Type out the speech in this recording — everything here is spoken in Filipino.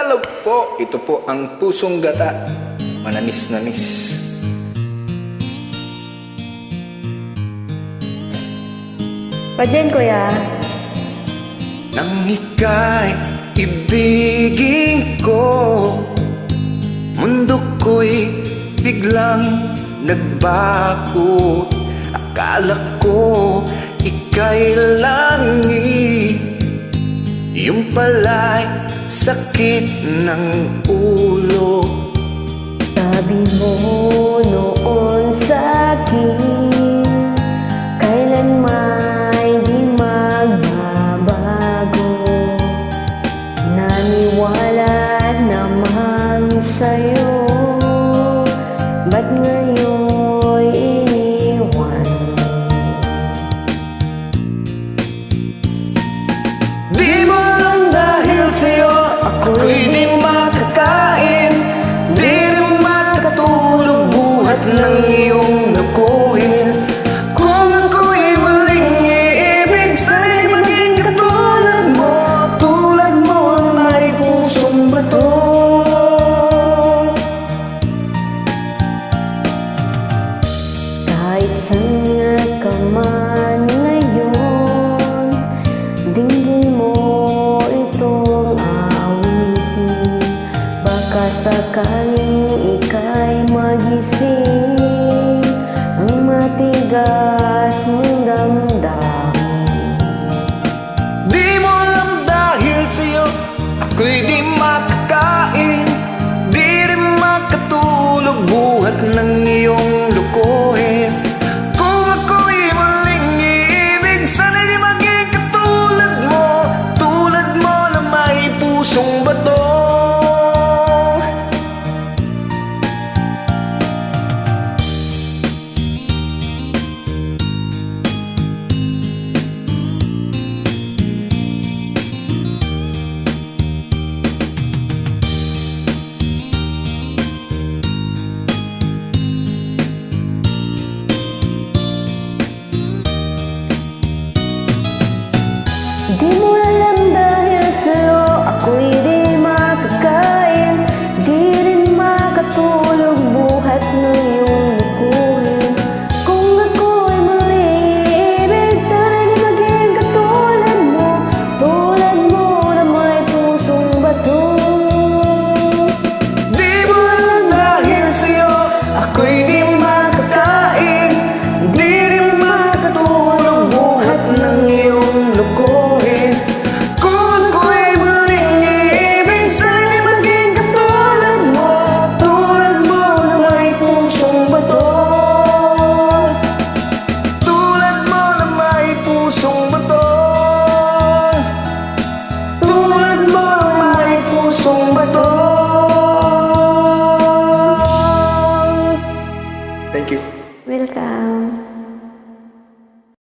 Hello po, ito po ang Pusong Gata. Manamis-namis. Pa-Jen, kuya. Nang ika'y ibigin ko, mundo ko'y biglang nagbago. Akala ko ika'y langit, yung pala'y sakit ng ulo. Sabi mo noon sa'kin, kailanman di magbabago. Naniwala naman sa'yo, ba't ngayon iniwan? Di mo lang dahil sa'yo ako'y di makakain, di rin makatulog buhat ng iyong lokohin. Kung ako'y maling iibig, sana'y di maging katulad mo. Tulad mo ang may pusong bato. Kahit saan ka man ngayon, dinggin mo itong awitin. Baka sakaling ika'y magising, ang matigas mong damdamin. Di mo lang dahil sa'yo ako'y di makakain, di rin makatulog buhat ng iyong lokohin. Kung ako'y maling iibig, sana'y di maging katulad mo. Tulad mo na may pusong bato.